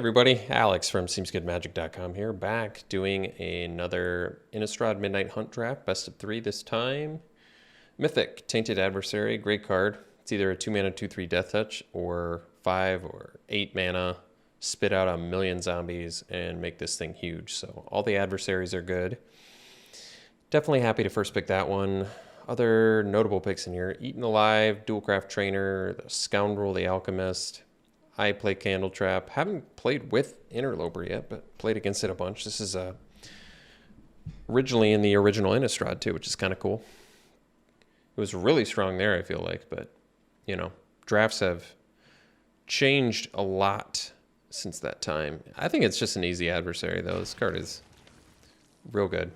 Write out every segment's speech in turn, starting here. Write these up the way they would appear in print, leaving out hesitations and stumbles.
everybody, Alex from SeemsGoodMagic.com here, back doing another Innistrad Midnight Hunt draft, best of 3 this time. Mythic, Tainted Adversary, great card. It's either a 2-mana 2/3 Death Touch or 5 or 8 mana, spit out a million zombies and make this thing huge. So all the adversaries are good. Definitely happy to first pick that one. Other notable picks in here: Eaten Alive, Dualcraft Trainer, the Scoundrel, the Alchemist. I play Candle Trap. Haven't played with Interloper yet, but played against it a bunch. This is originally in the original Innistrad too, which is kind of cool. It was really strong there, I feel like, but you know, drafts have changed a lot since that time. I think it's just an easy adversary though. This card is real good.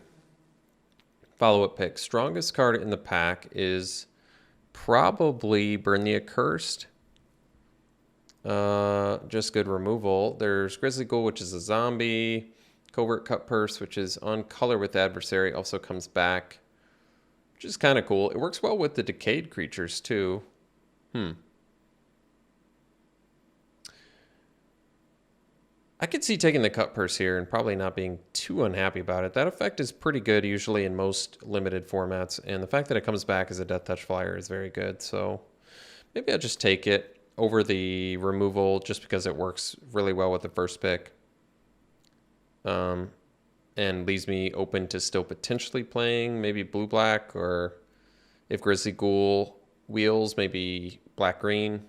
Follow-up pick. Strongest card in the pack is probably Burn the Accursed. Just good removal. There's Grizzly Ghoul, which is a zombie. Covert Cut Purse, which is on color with adversary, also comes back, which is kind of cool. It works well with the decayed creatures too. I could see taking the Cut Purse here and probably not being too unhappy about it. That effect is pretty good usually in most limited formats, and the fact that it comes back as a Death Touch flyer is very good. So maybe I'll just take it over the removal just because it works really well with the first pick, and leaves me open to still potentially playing maybe blue-black, or if Grizzly Ghoul wheels, maybe black-green.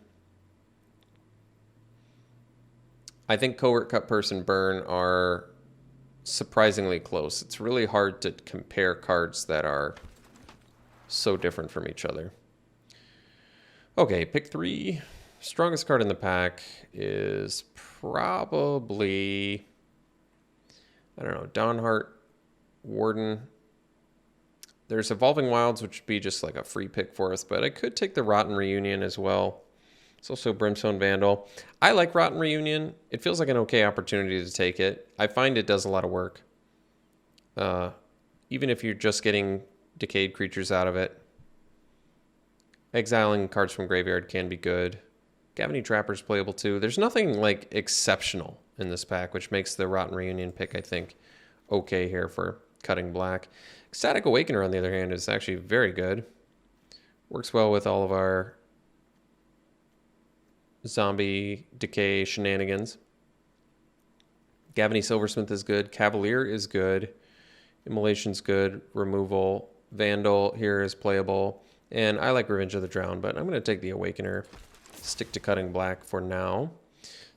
I think Covert Cut Purse and Burn are surprisingly close. It's really hard to compare cards that are so different from each other. Okay, pick 3. Strongest card in the pack is probably, I don't know, Dawnheart Warden. There's Evolving Wilds, which would be just like a free pick for us, but I could take the Rotten Reunion as well. It's also Brimstone Vandal. I like Rotten Reunion. It feels like an okay opportunity to take it. I find it does a lot of work. Even if you're just getting decayed creatures out of it. Exiling cards from graveyard can be good. Gavany Trapper's playable too. There's nothing like exceptional in this pack, which makes the Rotten Reunion pick, I think, okay here for cutting black. Ecstatic Awakener, on the other hand, is actually very good. Works well with all of our zombie decay shenanigans. Gavany Silversmith is good. Cavalier is good. Immolation's good. Removal. Vandal here is playable. And I like Revenge of the Drowned, but I'm going to take the Awakener. Stick to cutting black for now.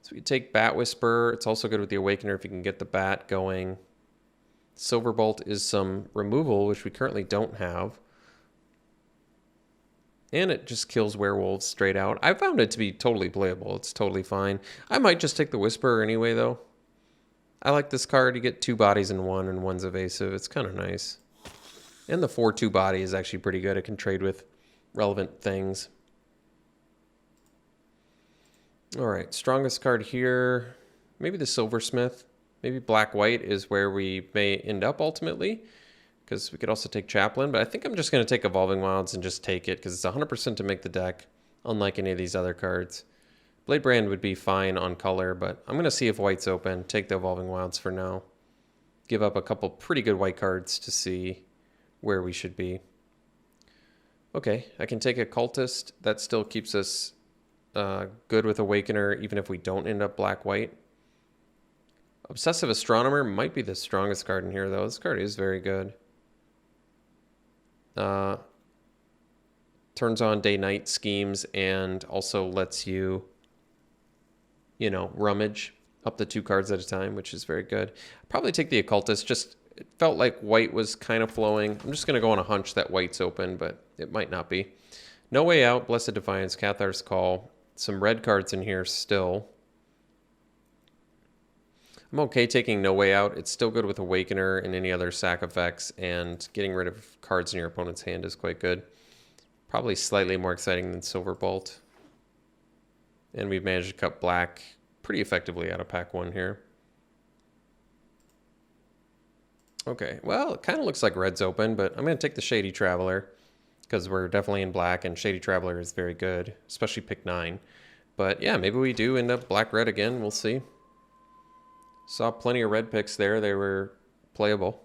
So we take Bat Whisper. It's also good with the Awakener if you can get the bat going. Silverbolt is some removal, which we currently don't have. And it just kills werewolves straight out. I found it to be totally playable. It's totally fine. I might just take the Whisperer anyway, though. I like this card. You get 2 bodies in one, and one's evasive. It's kind of nice. And the 4/2 body is actually pretty good. It can trade with relevant things. All right, strongest card here. Maybe the Silversmith. Maybe Black-White is where we may end up ultimately, because we could also take Chaplain, but I think I'm just going to take Evolving Wilds and just take it because it's 100% to make the deck, unlike any of these other cards. Blade Brand would be fine on color, but I'm going to see if White's open. Take the Evolving Wilds for now. Give up a couple pretty good white cards to see where we should be. Okay, I can take a Cultist. That still keeps us good with Awakener, even if we don't end up black-white. Obsessive Astronomer might be the strongest card in here, though. This card is very good. Turns on day-night schemes and also lets you, you know, rummage up to 2 cards at a time, which is very good. I'd probably take the Occultist. Just, it felt like white was kind of flowing. I'm just going to go on a hunch that white's open, but it might not be. No Way Out, Blessed Defiance, Cathar's Call. Some red cards in here still. I'm okay taking No Way Out. It's still good with Awakener and any other sack effects, and getting rid of cards in your opponent's hand is quite good. Probably slightly more exciting than Silverbolt. And we've managed to cut black pretty effectively out of pack 1 here. Okay, well, it kind of looks like red's open, but I'm going to take the Shady Traveler because we're definitely in black, and Shady Traveler is very good, especially pick 9. But yeah, maybe we do end up black-red again. We'll see. Saw plenty of red picks there. They were playable.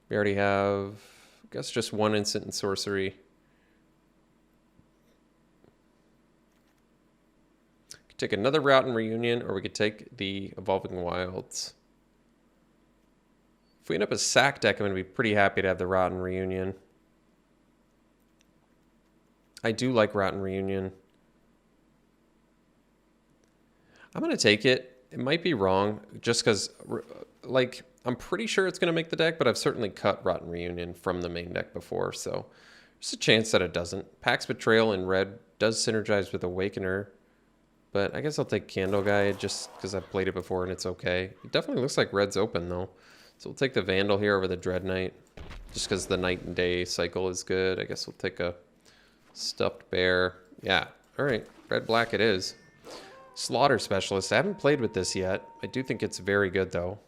We already have, I guess, just one instant and sorcery. Could take another Rotten Reunion, or we could take the Evolving Wilds. If we end up a sack deck, I'm going to be pretty happy to have the Rotten Reunion. I do like Rotten Reunion. I'm going to take it. It might be wrong, just because, like, I'm pretty sure it's going to make the deck, but I've certainly cut Rotten Reunion from the main deck before, so there's a chance that it doesn't. Pax Betrayal in red does synergize with Awakener, but I guess I'll take Candle Guide just because I've played it before and it's okay. It definitely looks like red's open, though. So we'll take the Vandal here over the Dread Knight, just because the night and day cycle is good. I guess we'll take a Stuffed Bear. Yeah, all right, red-black it is. Slaughter Specialist. I haven't played with this yet. I do think it's very good, though.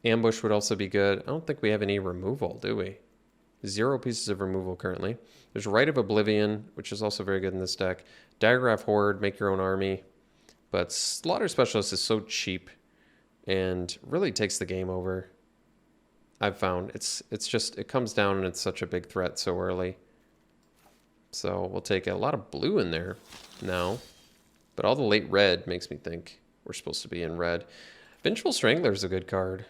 Ambush would also be good. I don't think we have any removal, do we? 0 pieces of removal currently. There's Rite of Oblivion, which is also very good in this deck. Diagraph Horde, make your own army. But Slaughter Specialist is so cheap and really takes the game over. I've found it's just, it comes down and it's such a big threat so early. So we'll take a lot of blue in there now. But all the late red makes me think we're supposed to be in red. Vengeful Strangler is a good card.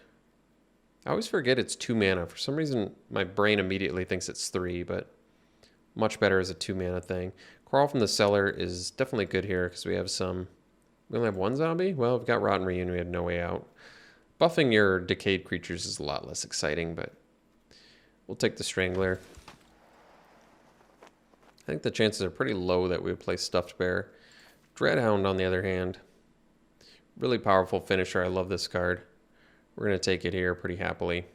I always forget it's 2 mana. For some reason, my brain immediately thinks it's 3, but much better as a 2 mana thing. Crawl from the Cellar is definitely good here because we have some... We only have 1 zombie? Well, we've got Rotten Reunion. We have no way out. Buffing your decayed creatures is a lot less exciting, but we'll take the Strangler. I think the chances are pretty low that we would play Stuffed Bear. Dreadhound, on the other hand, really powerful finisher. I love this card. We're going to take it here pretty happily.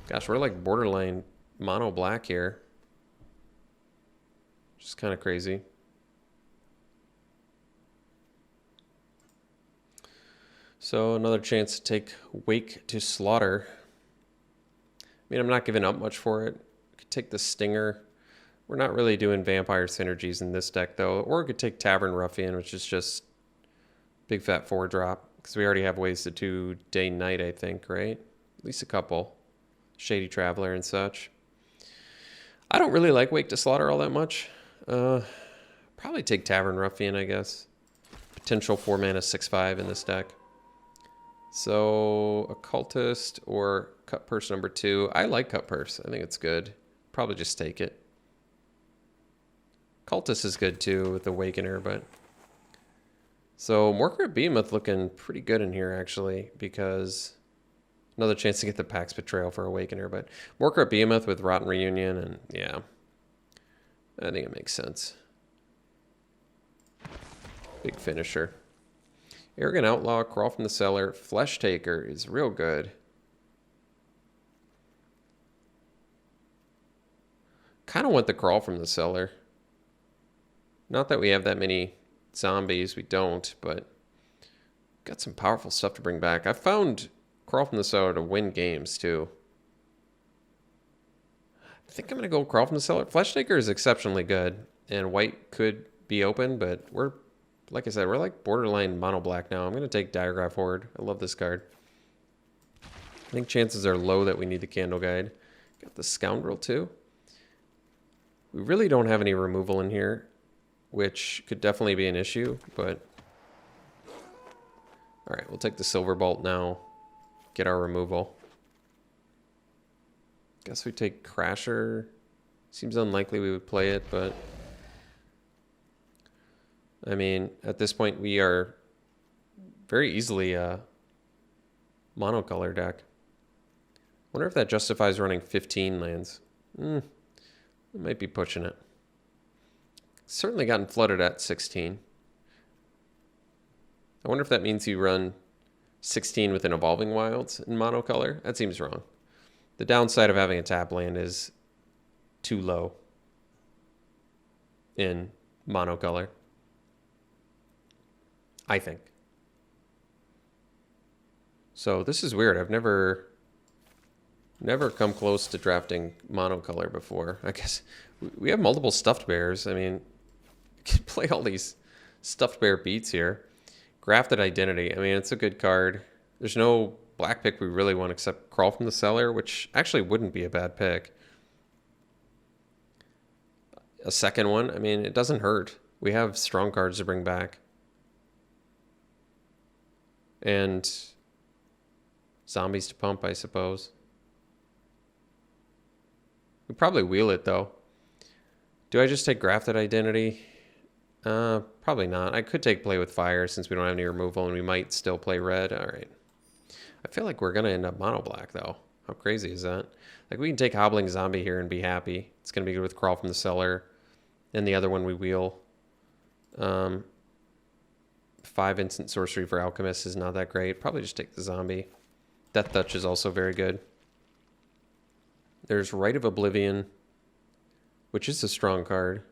Gosh, we're like borderline mono black here. Just kind of crazy. So another chance to take Wake to Slaughter. I mean, I'm not giving up much for it. Could take the Stinger. We're not really doing vampire synergies in this deck, though. Or we could take Tavern Ruffian, which is just big fat 4-drop. Because we already have ways to do day-night, I think, right? At least a couple. Shady Traveler and such. I don't really like Wake to Slaughter all that much. Probably take Tavern Ruffian, I guess. Potential 4-mana 6/5 in this deck. So, Occultist or Cut Purse number 2. I like Cut Purse. I think it's good. Probably just take it. Cultist is good too with Awakener, but... So, Morkrit Behemoth looking pretty good in here, actually, because... Another chance to get the Pax Betrayal for Awakener, but... Morkrit Behemoth with Rotten Reunion, and yeah. I think it makes sense. Big finisher. Arrogant Outlaw, Crawl from the Cellar. Flesh Taker is real good. Kind of want the Crawl from the Cellar. Not that we have that many zombies, we don't, but got some powerful stuff to bring back. I found Crawl from the Cellar to win games, too. I think I'm going to go Crawl from the Cellar. Flesh Taker is exceptionally good, and white could be open, but we're, like I said, we're like borderline mono black now. I'm going to take Diagraph Horde. I love this card. I think chances are low that we need the Candle Guide. Got the Scoundrel, too. We really don't have any removal in here, which could definitely be an issue, but... Alright, we'll take the Silver Bolt now. Get our removal. Guess we take Crasher. Seems unlikely we would play it, but... I mean, at this point we are very easily a monocolor deck. Wonder if that justifies running 15 lands. We might be pushing it. Certainly gotten flooded at 16. I wonder if that means you run 16 with an Evolving Wilds in monocolor. That seems wrong. The downside of having a tap land is too low in monocolor, I think. So this is weird. I've never come close to drafting monocolor before. I guess we have multiple Stuffed Bears. I mean, you can play all these Stuffed Bear beats here. Grafted Identity. I mean, it's a good card. There's no black pick we really want except Crawl from the Cellar, which actually wouldn't be a bad pick. A second one, I mean, it doesn't hurt. We have strong cards to bring back. And zombies to pump, I suppose. We probably wheel it, though. Do I just take Grafted Identity? Probably not. I could take Play with Fire since we don't have any removal, and we might still play red. All right. I feel like we're going to end up mono black, though. How crazy is that? Like, we can take Hobbling Zombie here and be happy. It's going to be good with Crawl from the Cellar. And the other one we wheel. 5 instant sorcery for Alchemist is not that great. Probably just take the zombie. Death Touch is also very good. There's Rite of Oblivion, which is a strong card.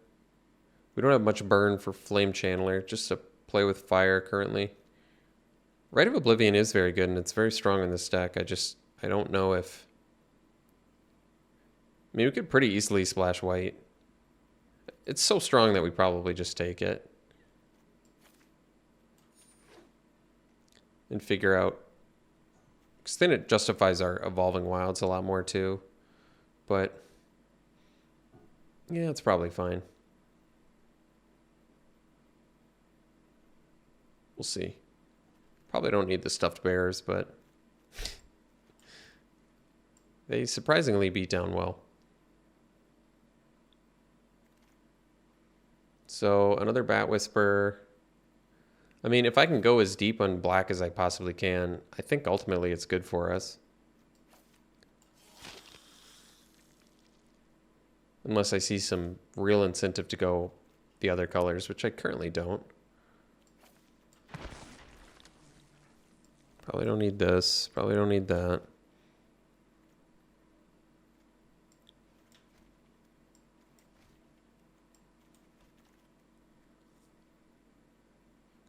We don't have much burn for Flame Channeler, just to play with fire currently. Rite of Oblivion is very good, and it's very strong in this deck. I don't know if... I mean, we could pretty easily splash white. It's so strong that we probably just take it. And figure out... Because then it justifies our Evolving Wilds a lot more, too. But... yeah, it's probably fine. We'll see. Probably don't need the Stuffed Bears, but... they surprisingly beat down well. So, another Bat Whisper. I mean, if I can go as deep on black as I possibly can, I think ultimately it's good for us. Unless I see some real incentive to go the other colors, which I currently don't. Probably don't need this. Probably don't need that.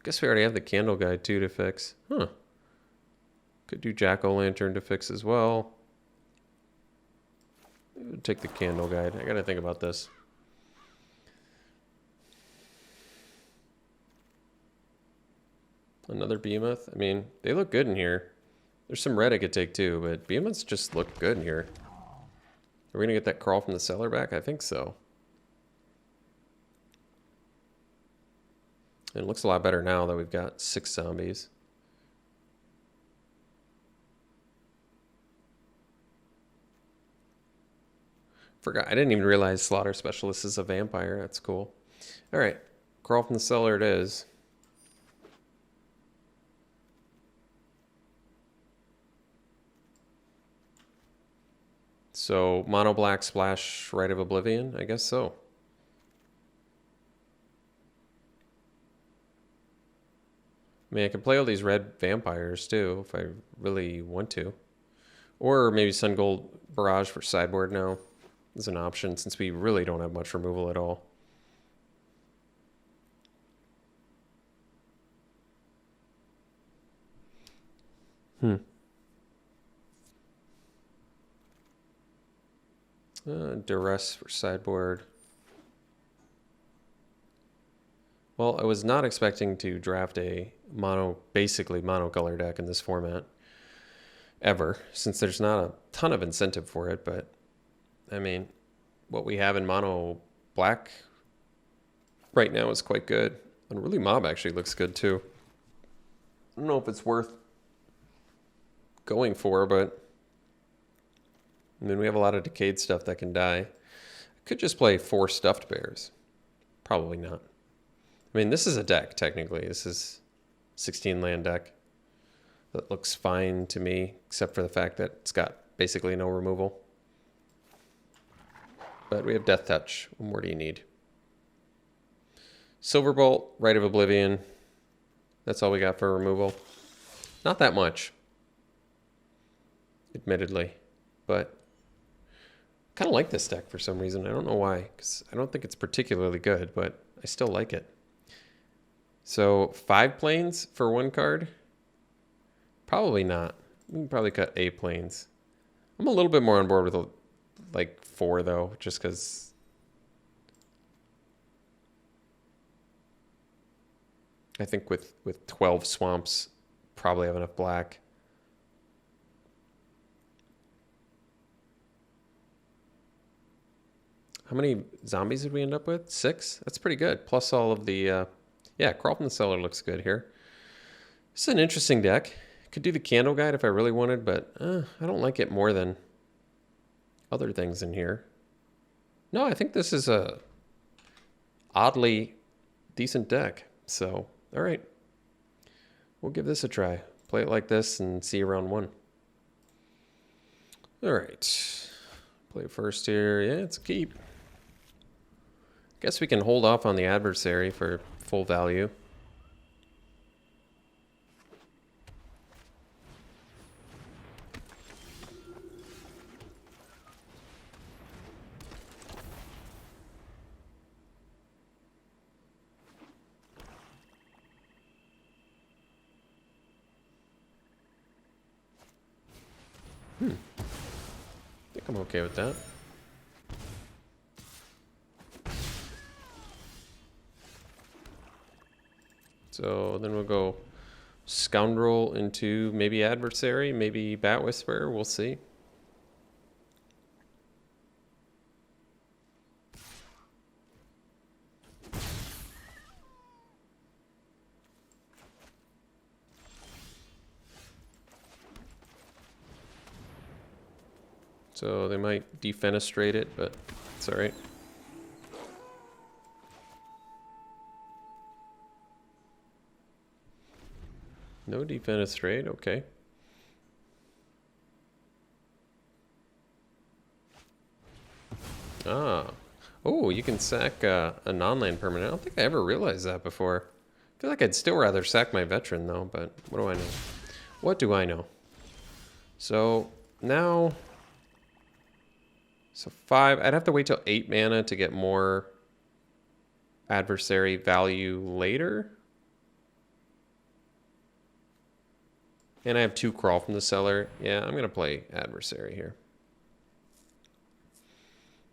Guess we already have the Candle Guide too to fix. Huh. Could do Jack-o'-lantern to fix as well. Take the Candle Guide. I gotta think about this. Another Behemoth. I mean, they look good in here. There's some red I could take too, but Behemoths just look good in here. Are we gonna get that Crawl from the Cellar back? I think so. It looks a lot better now that we've got 6 zombies. Forgot. I didn't even realize Slaughter Specialist is a vampire. That's cool. All right. Crawl from the Cellar it is. So, mono black splash Rite of Oblivion? I guess so. I mean, I could play all these red vampires too if I really want to. Or maybe Sun Gold Barrage for sideboard now is an option since we really don't have much removal at all. Duress for sideboard. Well, I was not expecting to draft a basically monocolor deck in this format ever, since there's not a ton of incentive for it, but I mean, what we have in mono black right now is quite good. And really Mob actually looks good too. I don't know if it's worth going for, but I mean, we have a lot of decayed stuff that can die. I could just play 4 Stuffed Bears. Probably not. I mean, this is a deck, technically. This is 16 land deck. That looks fine to me, except for the fact that it's got basically no removal. But we have Death Touch. What more do you need? Silverbolt, Rite of Oblivion. That's all we got for removal. Not that much, admittedly, but kind of like this deck for some reason. I don't know why, because I don't think it's particularly good, but I still like it. So 5 planes for 1 card? Probably not. We can probably cut 8 planes. I'm a little bit more on board with like 4 though, just because I think with 12 swamps, probably have enough black. How many zombies did we end up with? 6? That's pretty good. Plus all of the, yeah, Crawl from the Cellar looks good here. This is an interesting deck. Could do the Candle Guide if I really wanted, but I don't like it more than other things in here. No, I think this is a oddly decent deck. So, all right. We'll give this a try. Play it like this and see round 1. All right. Play first here. Yeah, it's a keep. Guess we can hold off on the adversary for full value. I think I'm okay with that. So then we'll go Scoundrel into maybe Adversary, maybe Bat Whisperer. We'll see. So they might defenestrate it, but it's all right. No defenestrate, okay. Ah. Oh, you can sack a non-land permanent. I don't think I ever realized that before. I feel like I'd still rather sack my veteran though, but what do I know? What do I know? So now... So 5, I'd have to wait till 8 mana to get more adversary value later. And I have 2 Crawl from the Cellar. Yeah, I'm going to play adversary here.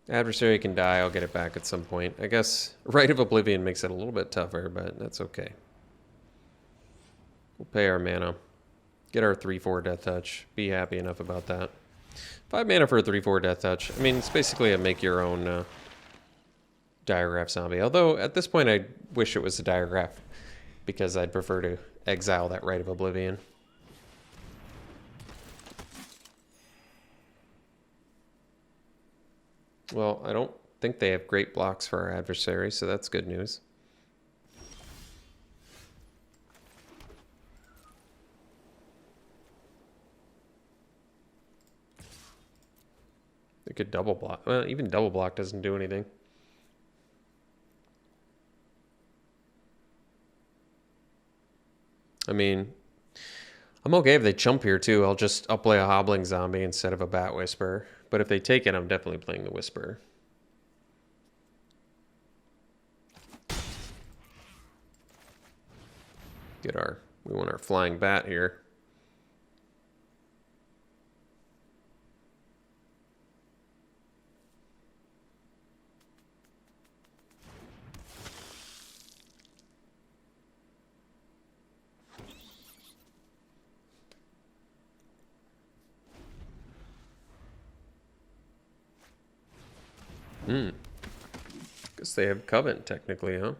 Adversary can die, I'll get it back at some point. I guess Rite of Oblivion makes it a little bit tougher, but that's okay. We'll pay our mana. Get our 3/4 Death Touch. Be happy enough about that. 5 mana for a 3/4 Death Touch. I mean, it's basically a make your own Diregraph zombie. Although, at this point, I wish it was a Diregraph, because I'd prefer to exile that Rite of Oblivion. Well, I don't think they have great blocks for our adversary, so that's good news. They could double block. Well, even double block doesn't do anything. I mean, I'm okay if they chump here too. I'll just play a Hobbling Zombie instead of a Bat Whisperer. But if they take it, I'm definitely playing the Whisperer. We want our flying bat here. Guess they have Covenant technically, huh?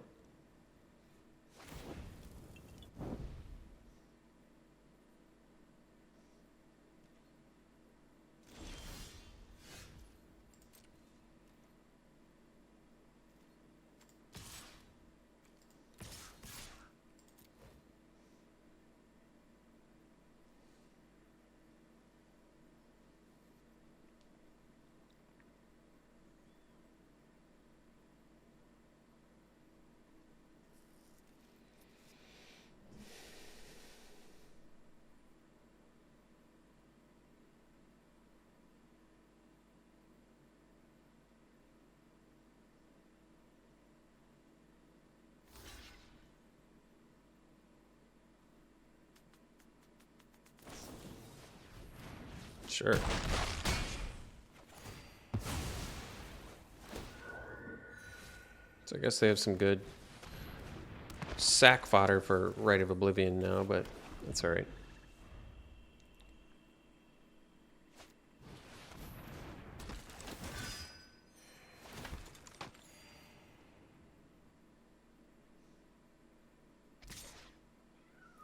Sure. So I guess they have some good sack fodder for Rite of Oblivion now, but that's all right.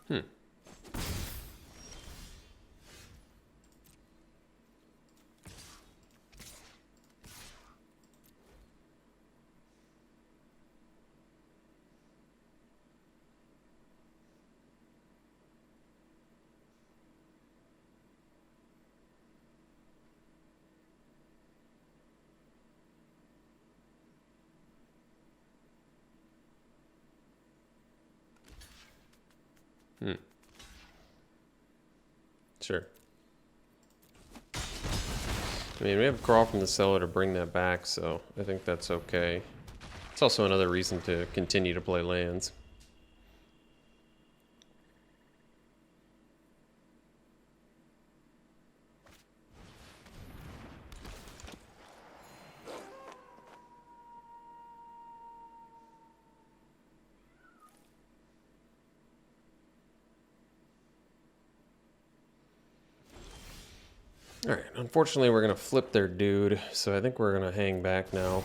Hmm. Hmm. Sure. I mean, we have Crawl from the Cellar to bring that back, so I think that's okay. It's also another reason to continue to play lands. Alright, unfortunately we're going to flip their dude, so I think we're going to hang back now.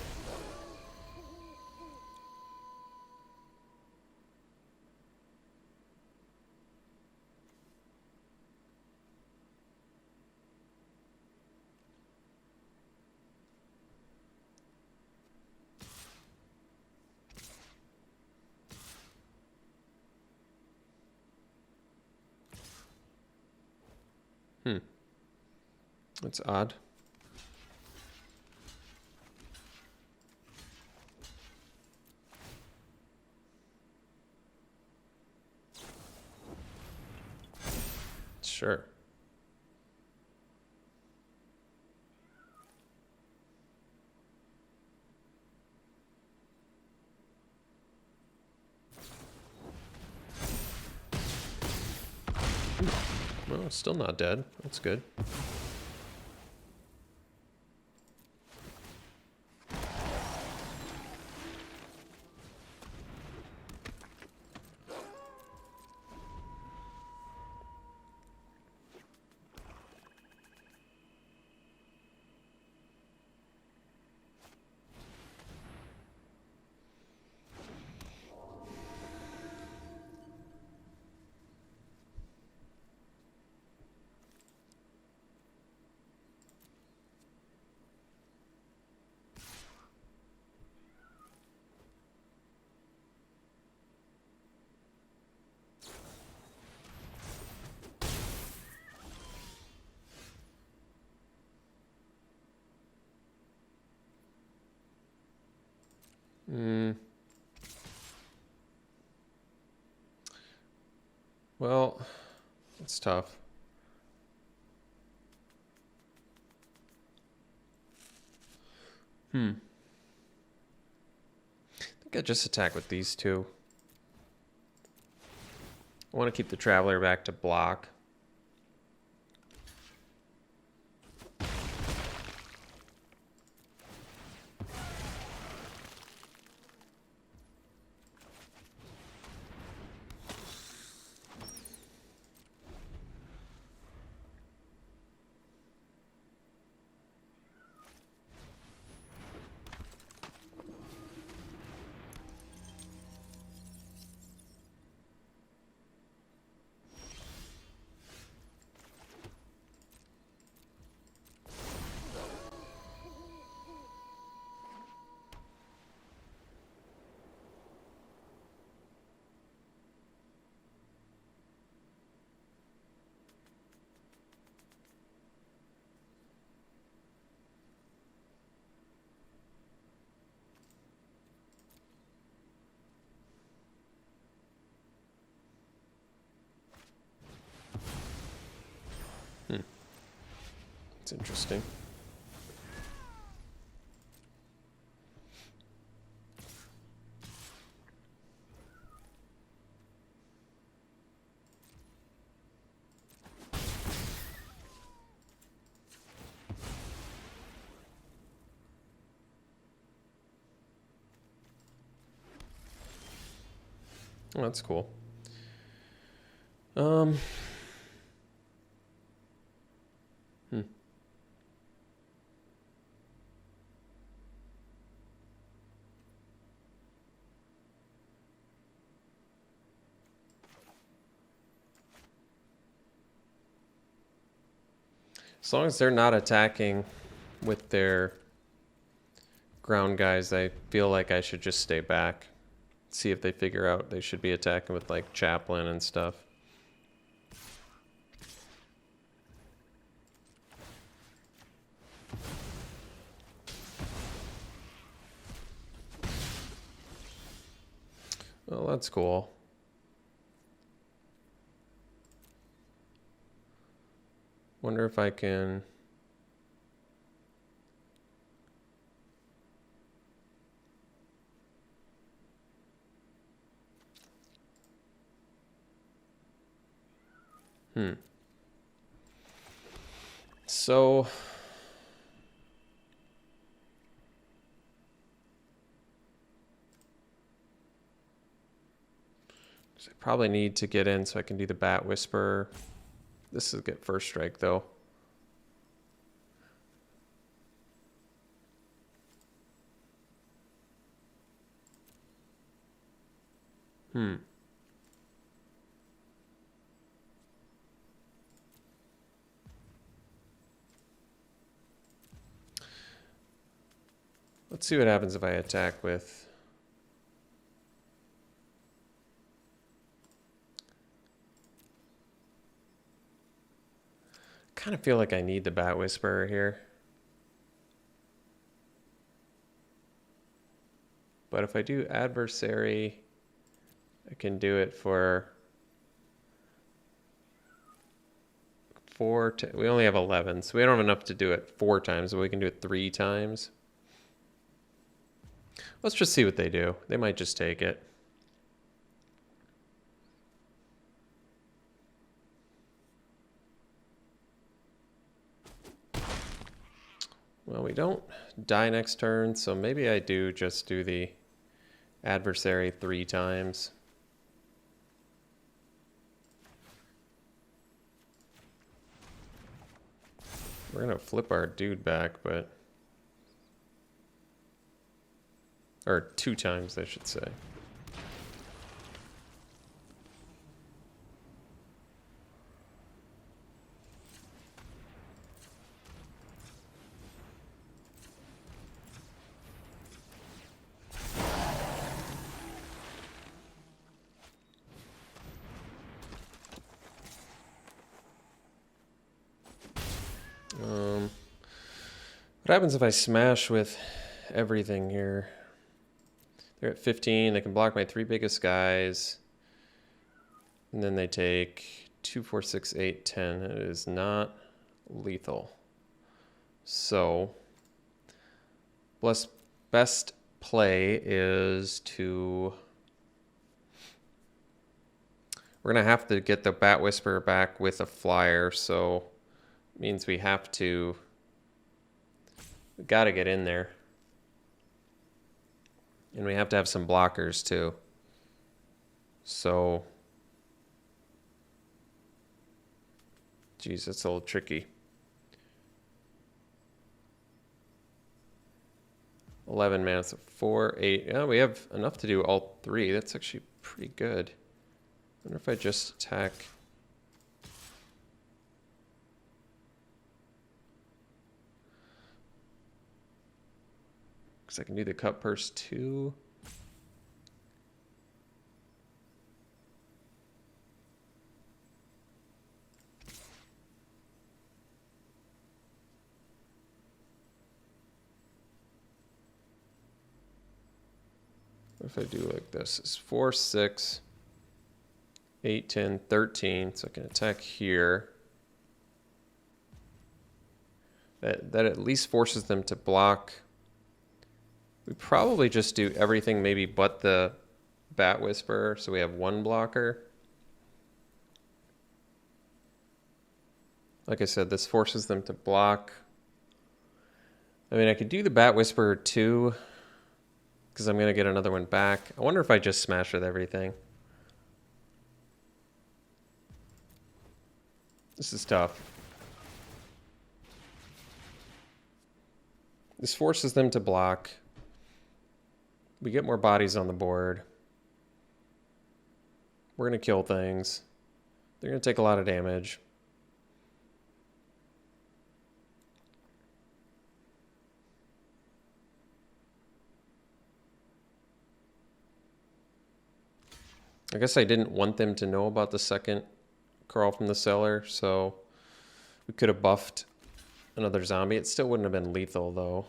That's odd. Sure. Well, it's still not dead. That's good. Well, it's tough. I think I just attack with these two. I want to keep the Traveler back to block. It's interesting. Oh, that's cool. Hmm. As long as they're not attacking with their ground guys, I feel like I should just stay back. See if they figure out they should be attacking with like Chaplain and stuff. Well, that's cool. Wonder if I can... So... I probably need to get in so I can do the Bat Whisperer. This is get first strike, though. Let's see what happens if I attack with... kind of feel like I need the Bat Whisperer here. But if I do Adversary, I can do it for 4... we only have 11, so we don't have enough to do it 4 times, but we can do it 3 times. Let's just see what they do. They might just take it. Well, we don't die next turn, so maybe I do just do the Adversary 3 times. We're gonna flip our dude back, but... or 2 times, I should say. What happens if I smash with everything here? They're at 15. They can block my 3 biggest guys. And then they take 2, 4, 6, 8, 10. It is not lethal. So, best play is to... we're going to have to get the Bat Whisperer back with a flyer, so it means we have to... we got to get in there. And we have to have some blockers too. So, geez, that's a little tricky. 11 mana, so 4, 8. Yeah, we have enough to do all 3. That's actually pretty good. I wonder if I just attack... because I can do the Cut Purse too. What if I do like this? It's 4, 6, 8, 10, 13. So I can attack here. That at least forces them to block. We probably just do everything maybe but the Bat Whisperer, so we have 1 blocker. Like I said, this forces them to block. I mean, I could do the Bat Whisperer too, because I'm going to get another one back. I wonder if I just smash with everything. This is tough. This forces them to block. We get more bodies on the board. We're going to kill things. They're going to take a lot of damage. I guess I didn't want them to know about the second crawl from the cellar, so we could have buffed another zombie. It still wouldn't have been lethal, though.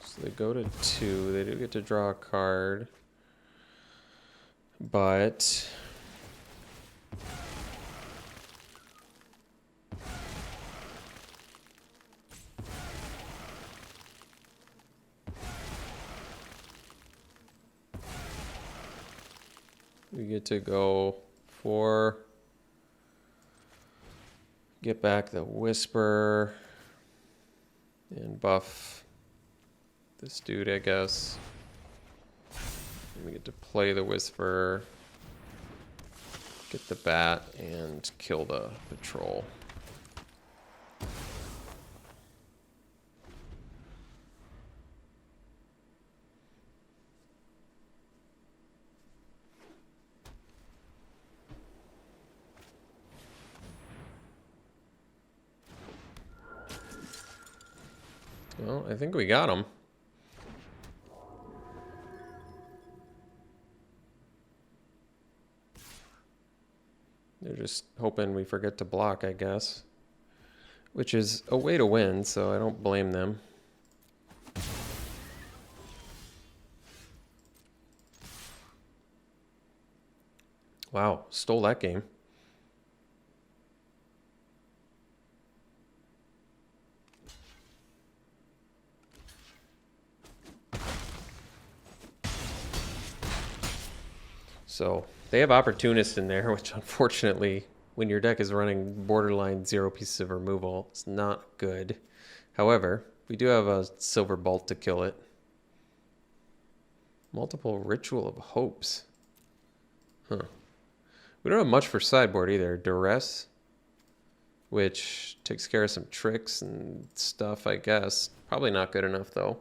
So they go to 2. They do get to draw a card. But we get to go 4. Get back the Whisper. And buff this dude, I guess. And we get to play the Whisper. Get the bat and kill the patrol. Well, I think we got him. They're just hoping we forget to block, I guess. Which is a way to win, so I don't blame them. Wow, stole that game. So they have Opportunist in there, which unfortunately, when your deck is running borderline 0 pieces of removal, it's not good. However, we do have a Silver Bolt to kill it. Multiple Ritual of Hopes. Huh. We don't have much for sideboard either. Duress, which takes care of some tricks and stuff, I guess. Probably not good enough, though.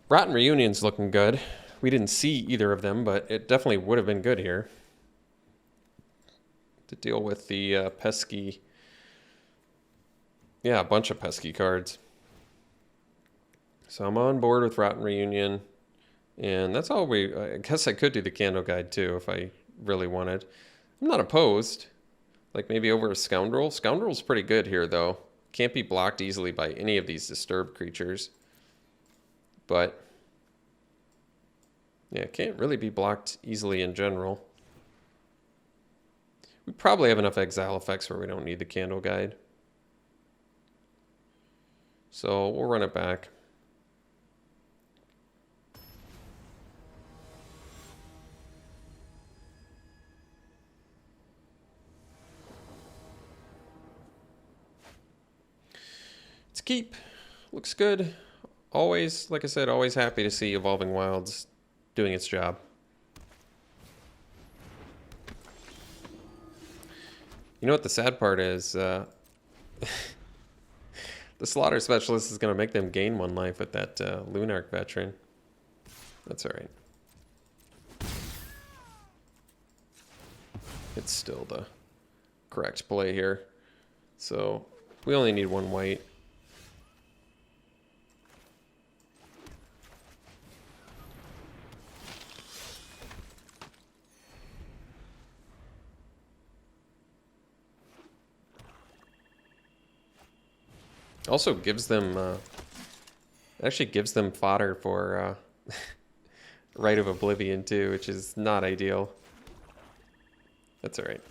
Rotten Reunion's looking good. We didn't see either of them, but it definitely would have been good here to deal with the pesky, yeah, a bunch of pesky cards. So I'm on board with Rotten Reunion, and that's all I guess I could do the Candle Guide too if I really wanted. I'm not opposed, like maybe over a Scoundrel. Scoundrel's pretty good here though. Can't be blocked easily by any of these disturbed creatures, but yeah, it can't really be blocked easily in general. We probably have enough exile effects where we don't need the Candle Guide. So we'll run it back. It's keep. Looks good. Always, like I said, always happy to see Evolving Wilds doing its job. You know what the sad part is? The Slaughter Specialist is going to make them gain 1 life with that Lunarch Veteran. That's alright. It's still the correct play here. So we only need 1 white. Also gives them, actually gives them fodder for Rite of Oblivion too, which is not ideal. That's all right.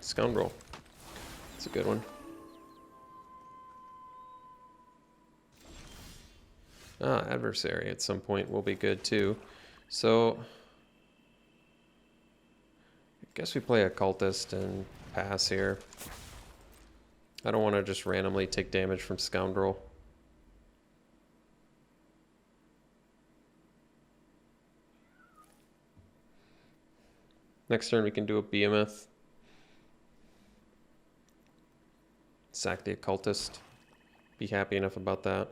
Scoundrel. That's a good one. Adversary at some point will be good too. So Guess we play Occultist and pass here. I don't want to just randomly take damage from Scoundrel. Next turn we can do a Behemoth. Sack the Occultist. Be happy enough about that.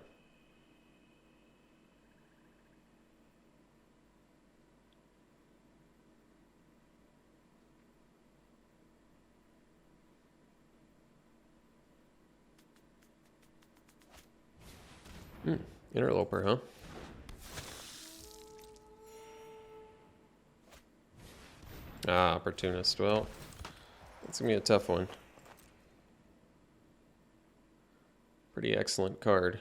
Interloper, huh? Ah, Opportunist. Well, that's gonna be a tough one. Pretty excellent card.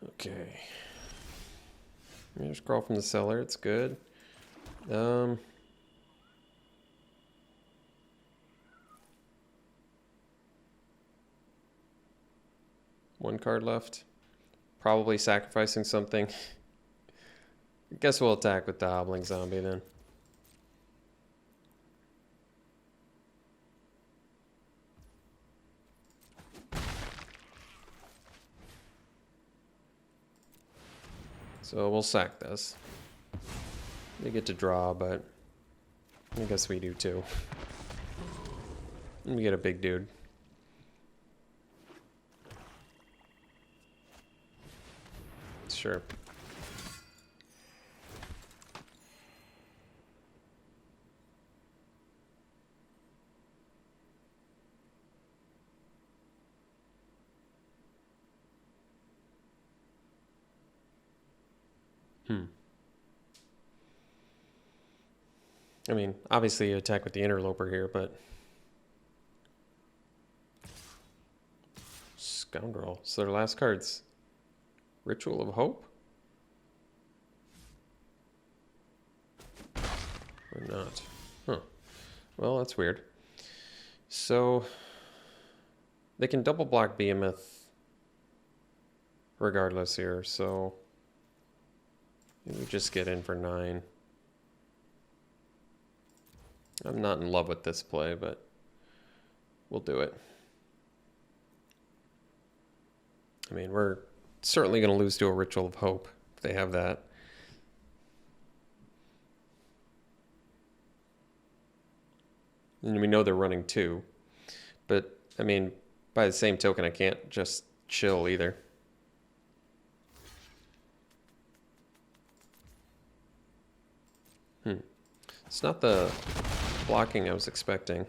Okay. There's Crawl from the Cellar. It's good. One card left. Probably sacrificing something. I guess we'll attack with the Hobbling Zombie then. So we'll sack this. They get to draw, but I guess we do too. And we get a big dude. Sure. I mean, obviously you attack with the Interloper here, but... Scoundrel. So their last card's Ritual of Hope? Or not? Huh. Well, that's weird. So... They can double block Behemoth regardless here, so... We just get in for 9. I'm not in love with this play, but we'll do it. I mean, we're certainly going to lose to a Ritual of Hope if they have that. And we know they're running 2. But, I mean, by the same token, I can't just chill either. It's not the blocking I was expecting.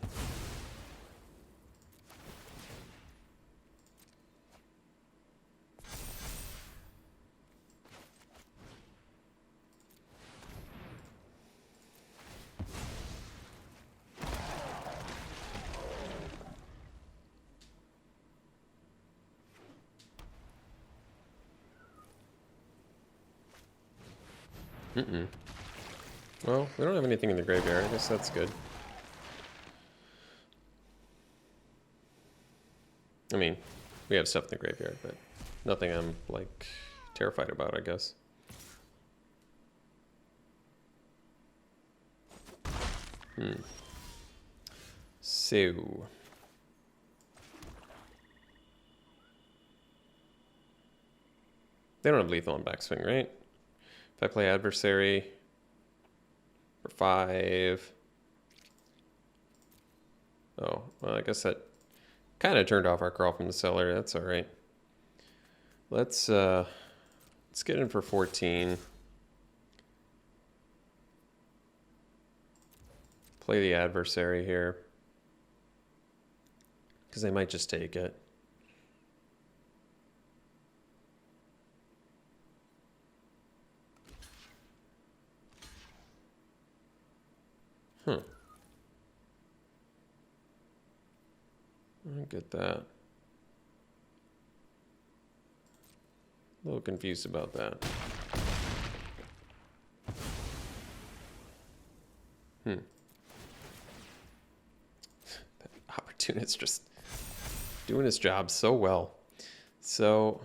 Well, we don't have anything in the graveyard. I guess that's good. I mean, we have stuff in the graveyard, but nothing I'm, like, terrified about, I guess. So... They don't have lethal on backswing, right? If I play Adversary for 5... Oh, well, I guess that kind of turned off our Crawl from the Cellar. That's all right. Let's get in for 14. Play the Adversary here, because they might just take it. I get that. A little confused about that. That Opportunist just doing his job so well. So,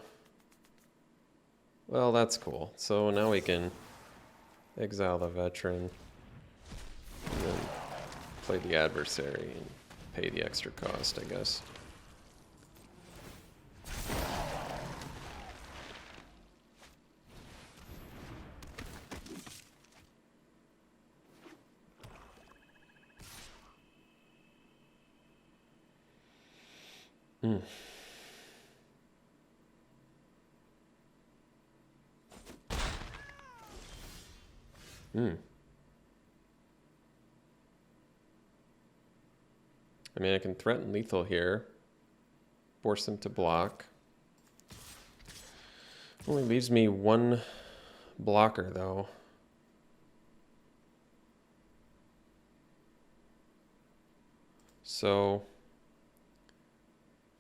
well, that's cool. So now we can exile the veteran, and then play the adversary and pay the extra cost, I guess. Hmm. Hmm. I mean, I can threaten lethal here. Force them to block. Only leaves me one blocker, though. So,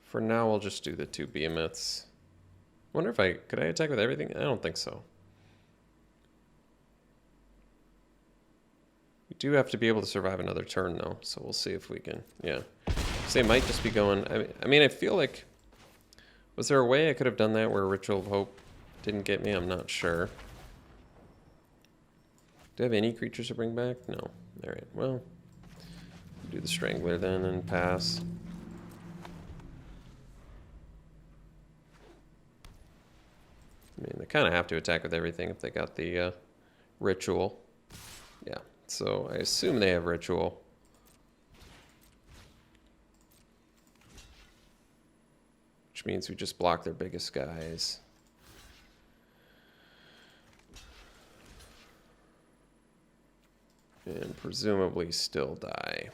for now, we'll just do the 2 behemoths. Wonder if could I attack with everything? I don't think so. We do have to be able to survive another turn, though, so we'll see if we can, yeah. So they might just be going, I mean, I feel like, was there a way I could have done that where Ritual of Hope didn't get me? I'm not sure. Do I have any creatures to bring back? No. All right, well, do the Strangler then and pass. I mean, they kind of have to attack with everything if they got the Ritual. Yeah, so I assume they have Ritual. Which means we just block their biggest guys. And presumably still die.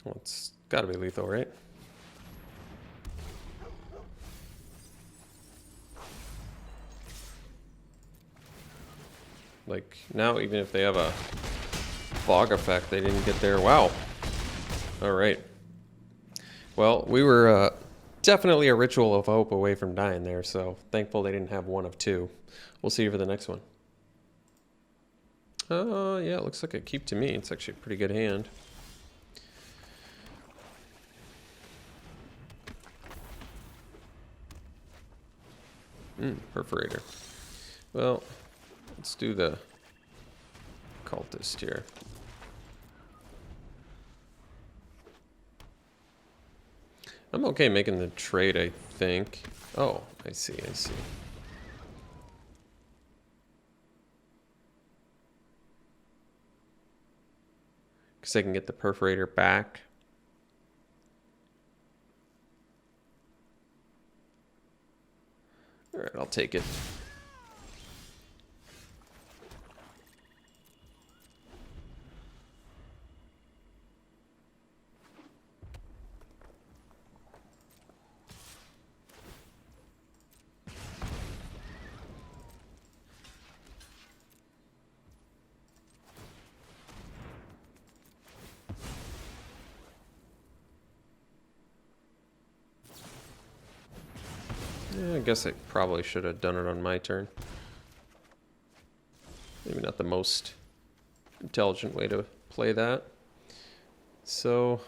Well, it's got to be lethal, right? Like, now even if they have a fog effect, they didn't get there. Wow. All right. Well, we were definitely a Ritual of Hope away from dying there, so thankful they didn't have one of 2. We'll see you for the next one. Yeah, it looks like a keep to me. It's actually a pretty good hand. Perforator. Well, let's do the cultist here. I'm okay making the trade, I think. Oh, I see, I see. Because I can get the perforator back. All right, I'll take it. Yeah, I guess I probably should have done it on my turn. Maybe not the most intelligent way to play that. So,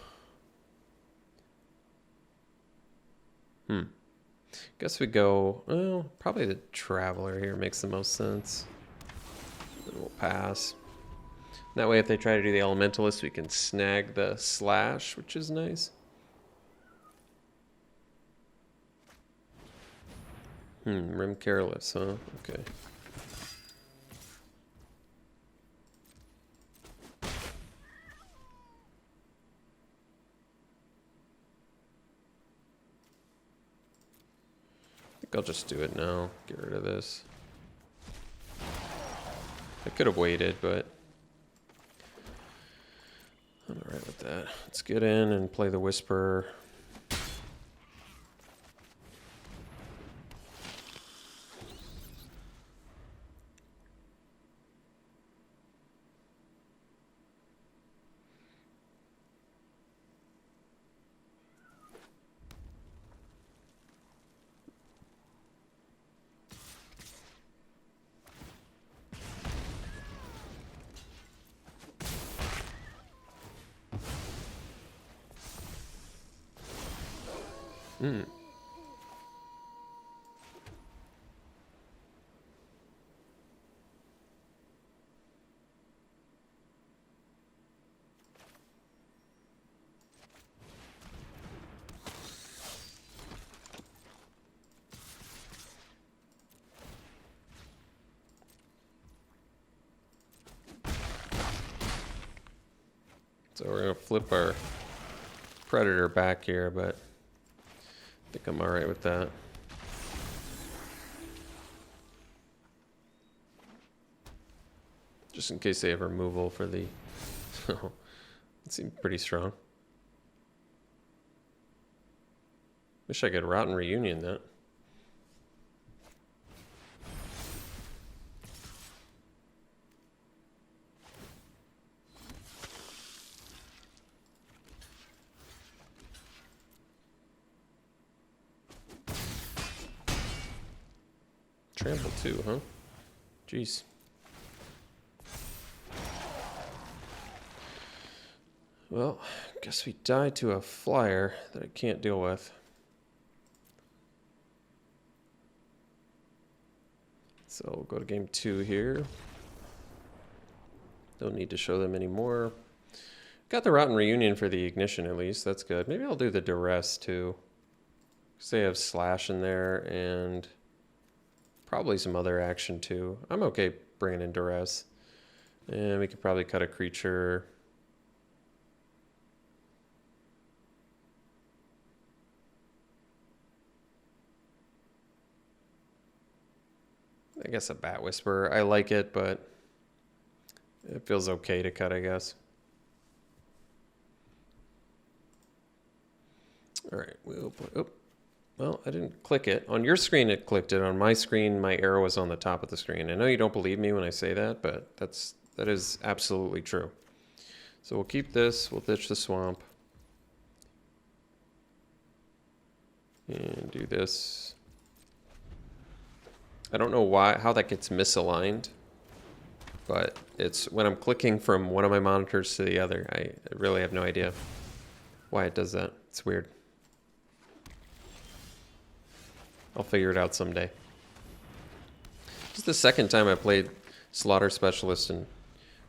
guess we go, well, probably the Traveler here makes the most sense. Then we'll pass. That way if they try to do the Elementalist, we can snag the slash, which is nice. Rim Careless, huh? Okay. think I'll just do it now. Get rid of this. I could have waited, but I'm alright with that. Let's get in and play the Whisperer. Hmm. So we're gonna flip our Predator back here, but I think I'm alright with that. Just in case they have removal for the... So, it seemed pretty strong. Wish I could Rotten Reunion that. Trample too, huh? Jeez. Well, guess we die to a flyer that I can't deal with. So we'll go to game 2 here. Don't need to show them anymore. Got the Rotten Reunion for the Ignition at least. That's good. Maybe I'll do the Duress too. Because they have Slash in there and probably some other action too. I'm okay bringing in Duress. And we could probably cut a creature. I guess a Bat Whisperer. I like it, but it feels okay to cut, I guess. All right, we'll put, oh, well, I didn't click it. On your screen, it clicked it. On my screen, my arrow was on the top of the screen. I know you don't believe me when I say that, but that is absolutely true. So we'll keep this. We'll ditch the swamp. And do this. I don't know how that gets misaligned, but it's when I'm clicking from one of my monitors to the other. I really have no idea why it does that. It's weird. I'll figure it out someday. This is the second time I played Slaughter Specialist and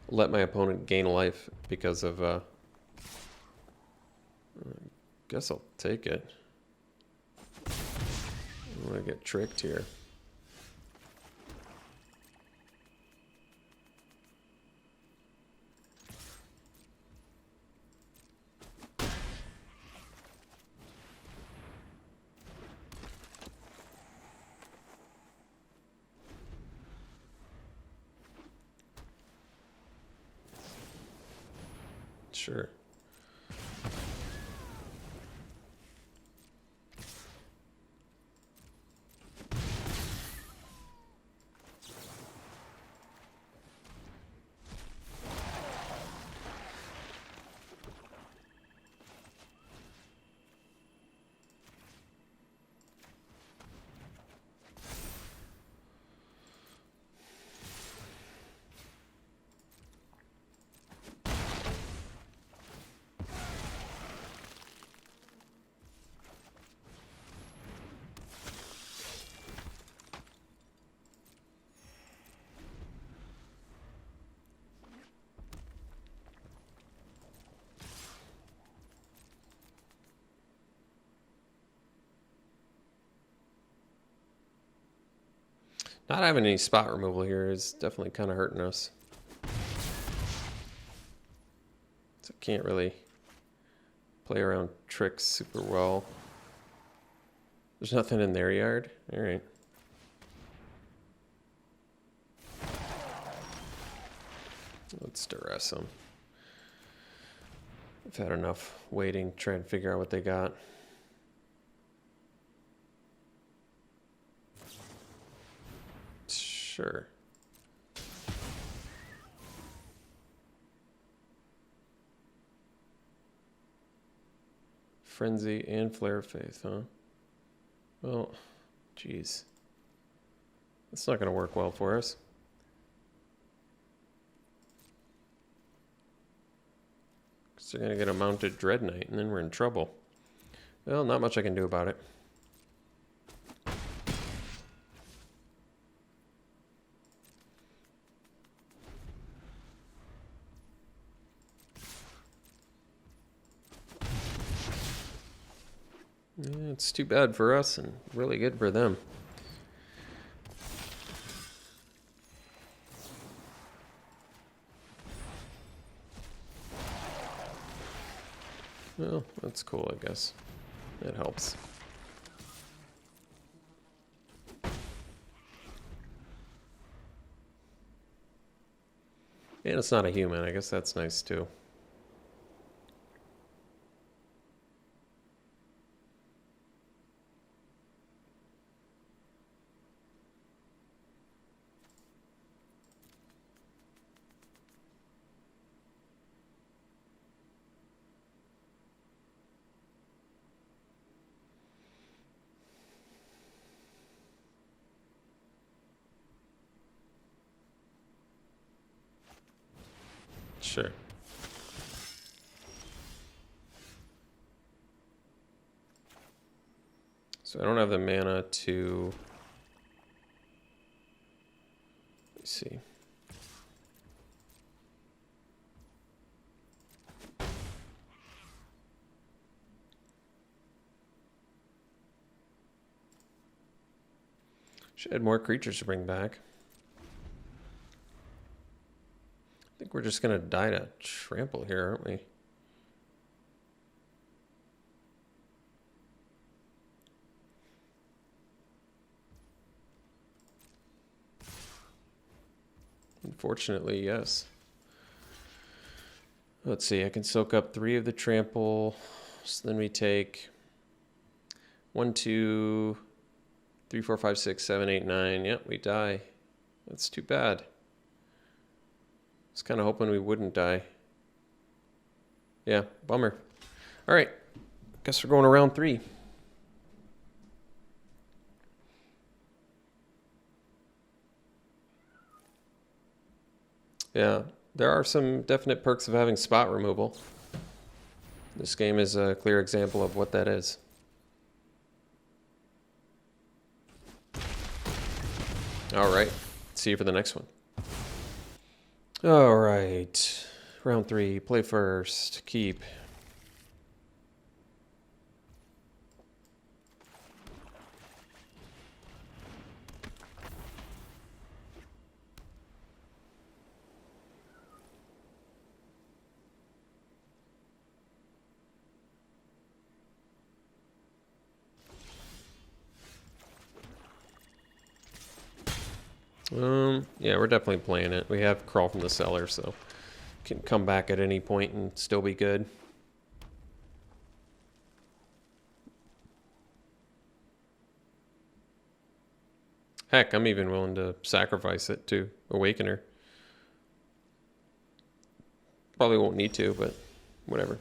let my opponent gain life because of, I guess I'll take it. I'm gonna get tricked here. Sure. Not having any spot removal here is definitely kind of hurting us. So can't really play around tricks super well. There's nothing in their yard? Alright. Let's duress them. I've had enough waiting, trying to figure out what they got. Sure. Frenzy and Flare of Faith, huh? Well, geez. That's not going to work well for us. Because they're going to get a mounted Dread Knight, and then we're in trouble. Well, not much I can do about it. Yeah, it's too bad for us and really good for them. Well, that's cool, I guess. That helps. And it's not a human. I guess that's nice too. Sure. So I don't have the mana to... Let's see. Should add more creatures to bring back. I think we're just going to die to trample here, aren't we? Unfortunately, yes. Let's see, I can soak up 3 of the trample. So then we take 1, 2, 3, 4, 5, 6, 7, 8, 9. Yep, we die. That's too bad. I was kind of hoping we wouldn't die. Yeah, bummer. All right, guess we're going to round 3. Yeah, there are some definite perks of having spot removal. This game is a clear example of what that is. All right, see you for the next one. All right, round 3, play first, keep. Yeah, we're definitely playing it. We have Crawl from the Cellar, so can come back at any point and still be good. Heck, I'm even willing to sacrifice it to Awakener. Probably won't need to, but whatever.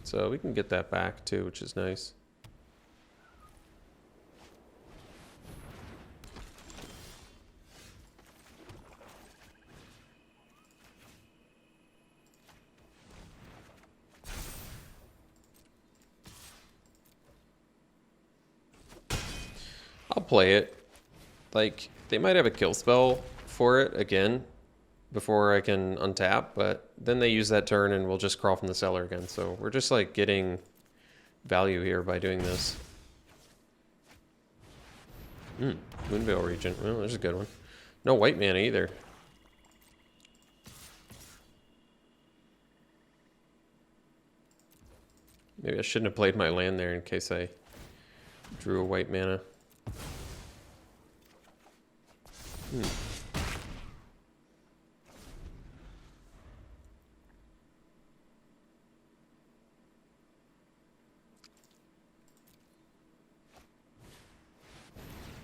So we can get that back too, which is nice. I'll play it. Like, they might have a kill spell for it again before I can untap, but then they use that turn and we'll just crawl from the cellar again. So we're just like getting value here by doing this. Moonveil Regent. Well, there's a good one. No white mana either. Maybe I shouldn't have played my land there in case I drew a white mana.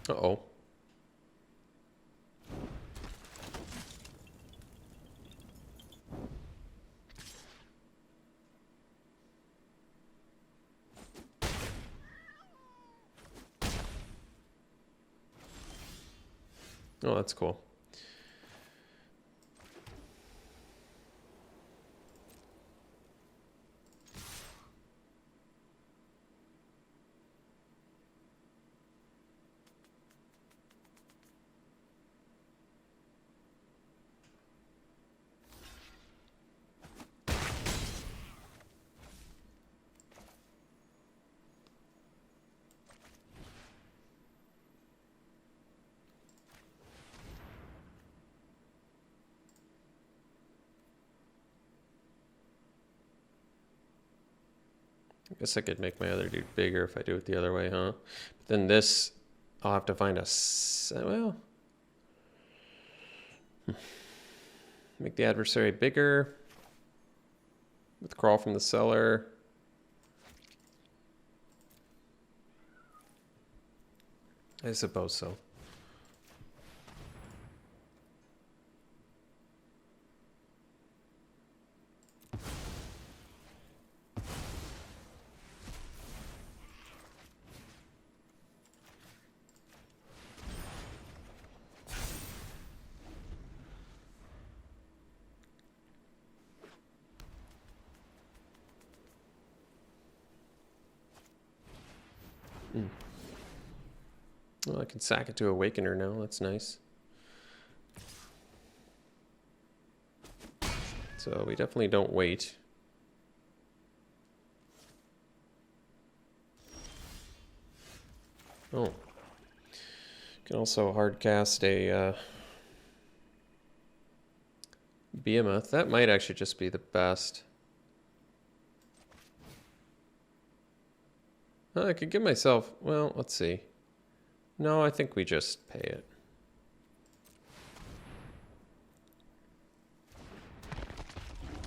Uh-oh. Oh, that's cool. I guess I could make my other dude bigger if I do it the other way, huh? But then this, I'll have to find a... well... Make the adversary bigger. With crawl from the cellar. I suppose so. Well, I can sack it to Awakener now. That's nice. So we definitely don't wait. Oh. You can also hardcast a Behemoth. That might actually just be the best. I could give myself... Well, let's see. No, I think we just pay it.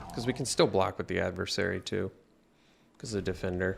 Because we can still block with the adversary too. Because of the defender.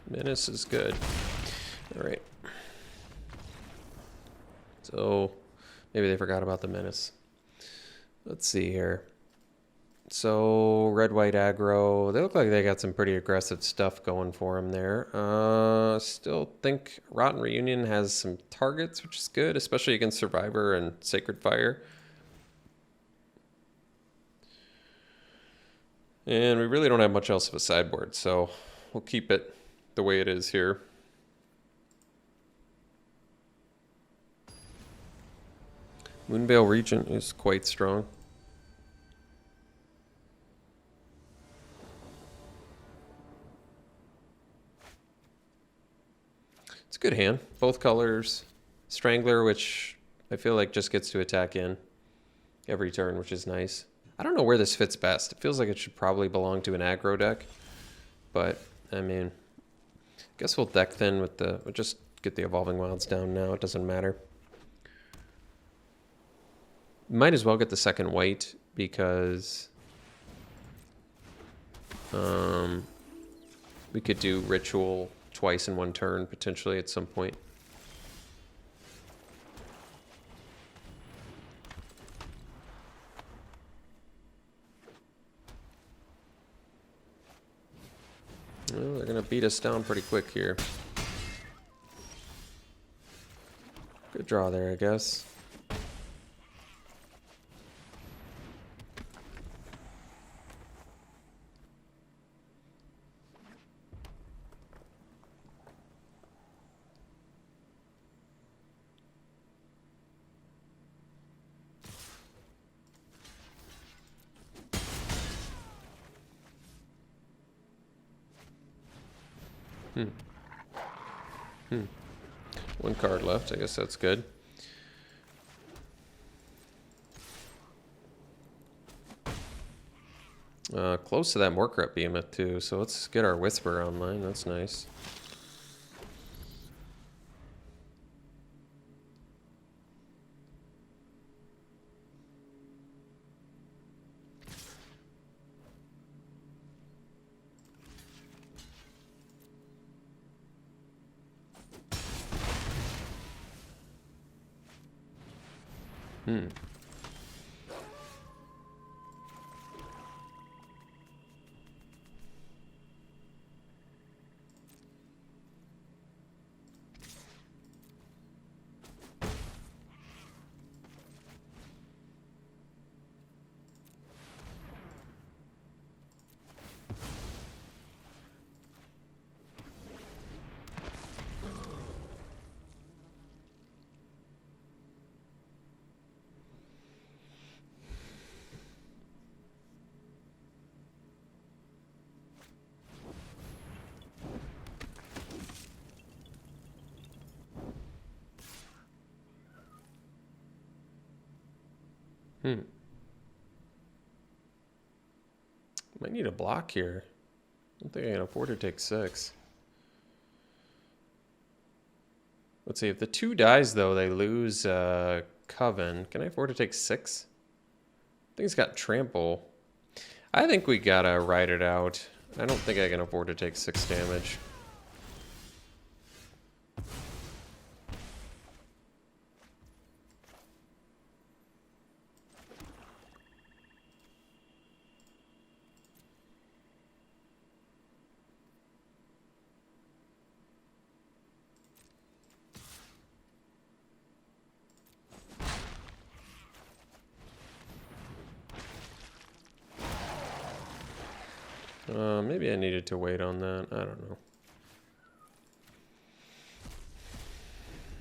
Menace is good. All right. So maybe they forgot about the Menace. Let's see here. So red-white aggro. They look like they got some pretty aggressive stuff going for them there. Still think Rotten Reunion has some targets, which is good, especially against Survivor and Sacred Fire. And we really don't have much else of a sideboard, so we'll keep it the way it is here. Moonveil Regent is quite strong. It's a good hand. Both colors. Strangler, which I feel like just gets to attack in every turn, which is nice. I don't know where this fits best. It feels like it should probably belong to an aggro deck. But, I mean... guess we'll deck thin with the... we'll just get the Evolving Wilds down now. It doesn't matter. Might as well get the second white because we could do ritual twice in one turn potentially at some point. Well, they're gonna beat us down pretty quick here. Good draw there, I guess. One card left. I guess that's good. Close to that Morkrep Behemoth too, so let's get our Whisper online. That's nice. Might need a block here. I don't think I can afford to take 6. Let's see, if the 2 dies though, they lose Coven. Can I afford to take 6? I think it's got Trample. I think we gotta ride it out. I don't think I can afford to take 6 damage. Maybe I needed to wait on that. I don't know.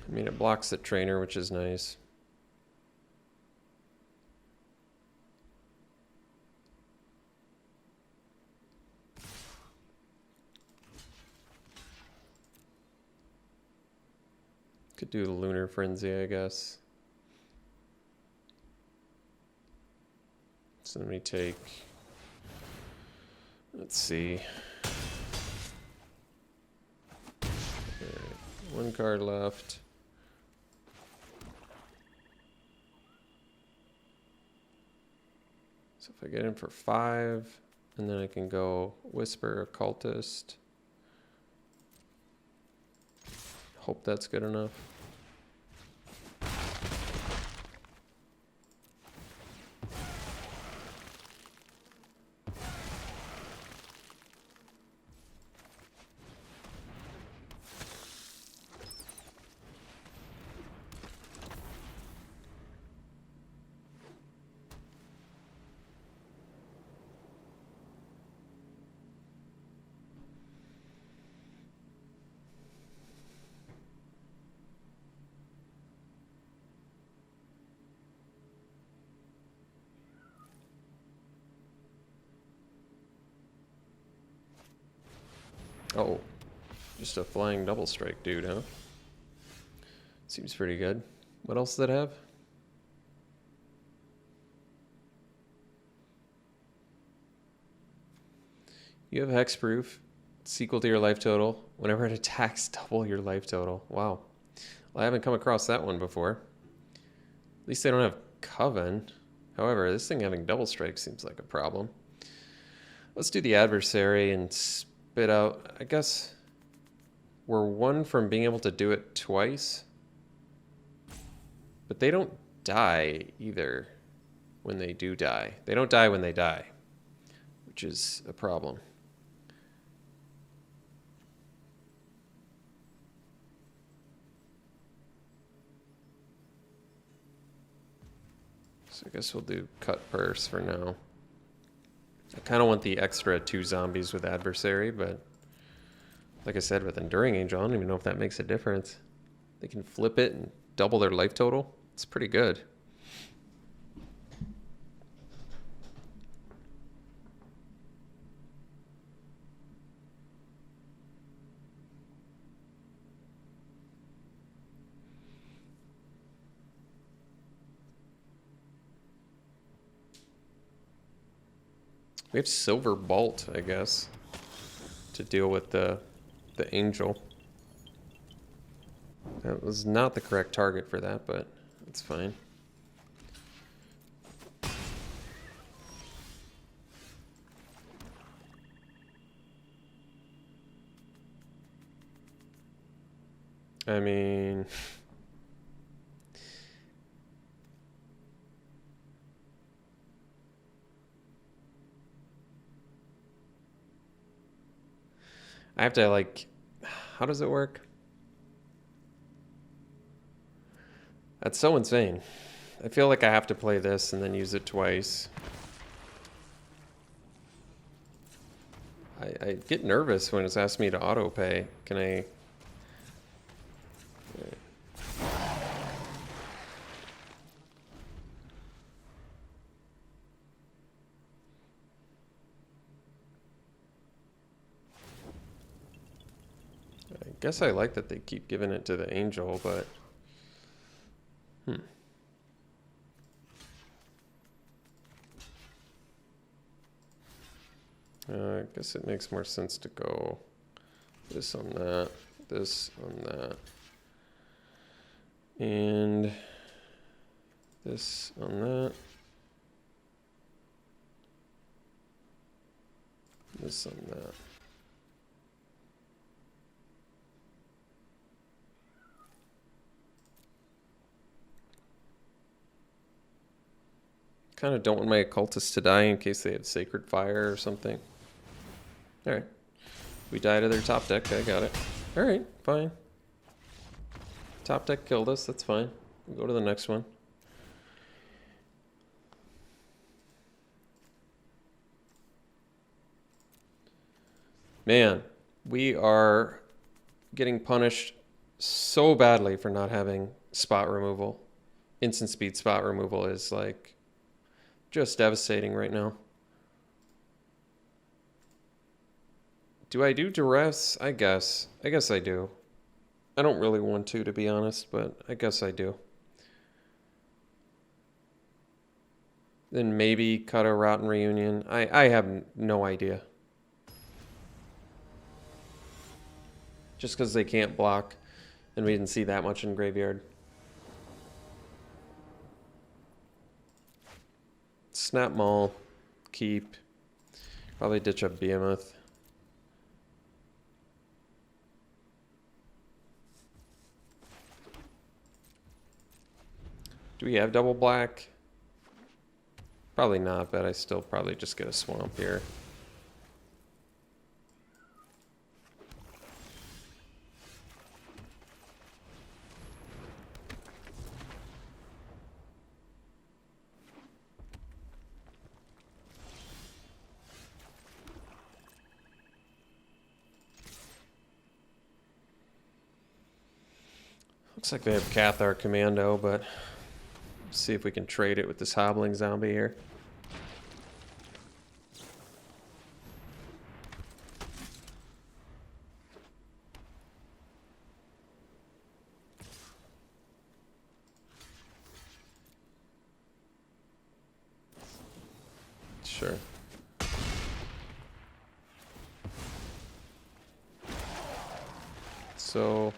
I mean, it blocks the trainer, which is nice. Could do the Lunar Frenzy, I guess. So let me take... Let's see. Alright, 1 card left. So if I get in for 5, and then I can go Whisper, Occultist. Hope that's good enough. Oh, just a flying double strike dude, huh? Seems pretty good. What else does it have? You have hexproof. It's equal to your life total. Whenever it attacks, double your life total. Wow. Well, I haven't come across that one before. At least they don't have Coven. However, this thing having double strike seems like a problem. Let's do the adversary and spit out. I guess we're one from being able to do it twice. But they don't die either when they do die. They don't die when they die, which is a problem. So I guess we'll do cut purse for now. I kind of want the extra 2 zombies with adversary, but like I said, with Enduring Angel, I don't even know if that makes a difference. They can flip it and double their life total. It's pretty good. We have Silver Bolt, I guess, to deal with the angel. That was not the correct target for that, but it's fine. I mean... I have to, like... How does it work? That's so insane. I feel like I have to play this and then use it twice. I get nervous when it's asked me to auto pay. Can I... I guess I like that they keep giving it to the angel, but... I guess it makes more sense to go this on that, this on that, and this on that, this on that. Kind of don't want my occultists to die in case they have Sacred Fire or something. Alright. We die to their top deck. I got it. Alright, fine. Top deck killed us. That's fine. We'll go to the next one. Man, we are getting punished so badly for not having spot removal. Instant speed spot removal is like just devastating right now. Do I do duress? I guess. I guess I do. I don't really want to be honest, but I guess I do. Then maybe cut a Rotten Reunion. I have no idea. Just because they can't block, and we didn't see that much in Graveyard. Snap Maul. Keep. Probably ditch a Behemoth. Do we have double black? Probably not, but I still probably just get a swamp here. Looks like they have Cathar Commando, but see if we can trade it with this hobbling zombie here. Sure. So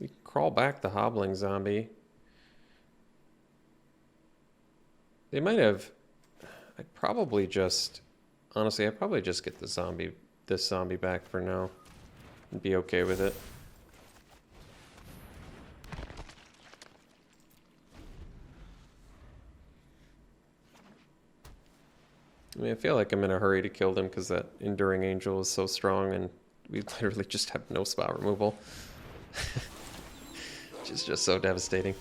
we crawl back the hobbling zombie. They might have... I'd probably just... Honestly, I'd probably just get the zombie, this zombie back for now. And be okay with it. I mean, I feel like I'm in a hurry to kill them because that Enduring Angel is so strong and we literally just have no spot removal. Which is just so devastating.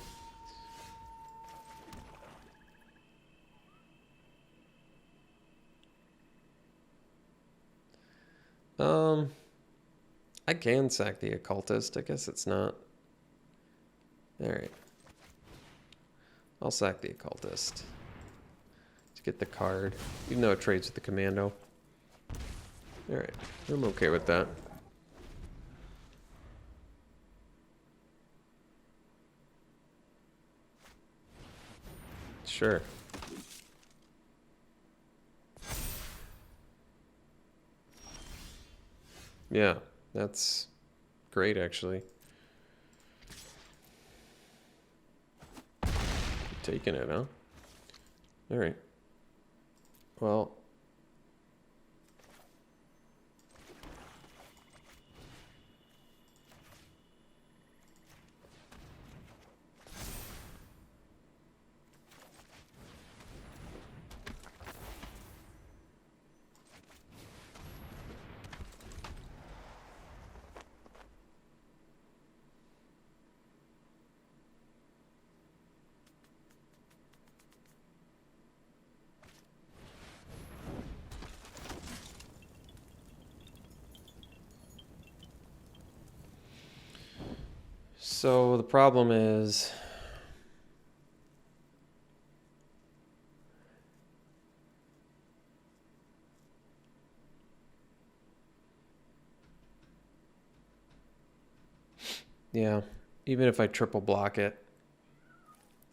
I can sack the Occultist. I guess it's not. Alright. I'll sack the Occultist to get the card, even though it trades with the Commando. Alright, I'm okay with that. Sure. Yeah, that's great actually. Taking it, huh? Alright. Well. So the problem is yeah, even if I triple block it,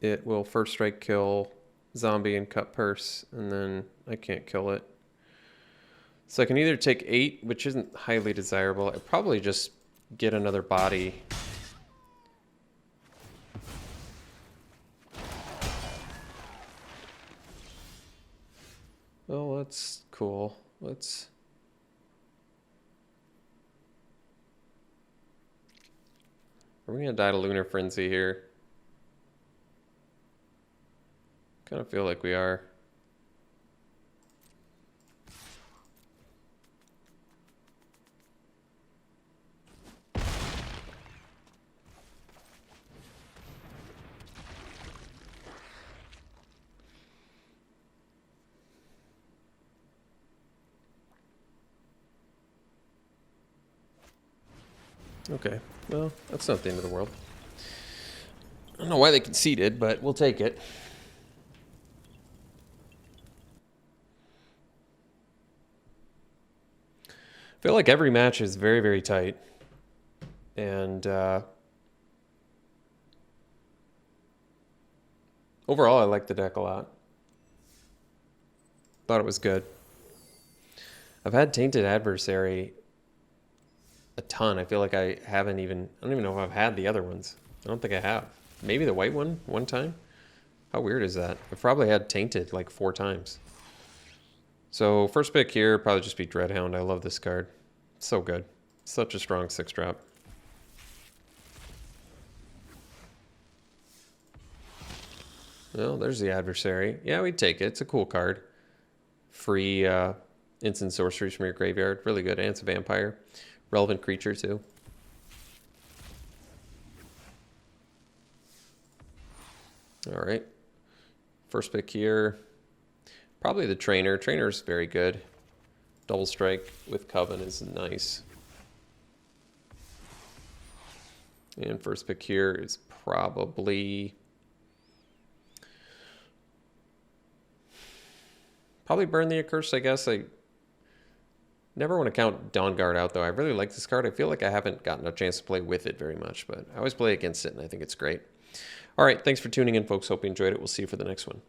it will first strike kill zombie and cut purse, and then I can't kill it. So I can either take 8, which isn't highly desirable. I'd probably just get another body. Oh, that's cool. Let's... Are we gonna die to Lunar Frenzy here? Kind of feel like we are. Okay, well, that's not the end of the world. I don't know why they conceded, but we'll take it. I feel like every match is very, very tight. And overall, I like the deck a lot. Thought it was good. I've had Tainted Adversary a ton. I feel like I don't even know if I've had the other ones. I don't think I have. Maybe the white one time? How weird is that? I've probably had Tainted like 4 times. So first pick here, probably just be Dreadhound. I love this card. So good. Such a strong 6-drop. Well, there's the Adversary. Yeah, we'd take it. It's a cool card. Free instant sorceries from your graveyard. Really good. And it's a vampire. Relevant creature, too. All right. First pick here. Probably the Trainer. Trainer's very good. Double strike with Coven is nice. And first pick here is probably Burn the Accursed, I guess. I never want to count Dawnguard out, though. I really like this card. I feel like I haven't gotten a chance to play with it very much, but I always play against it, and I think it's great. All right, thanks for tuning in, folks. Hope you enjoyed it. We'll see you for the next one.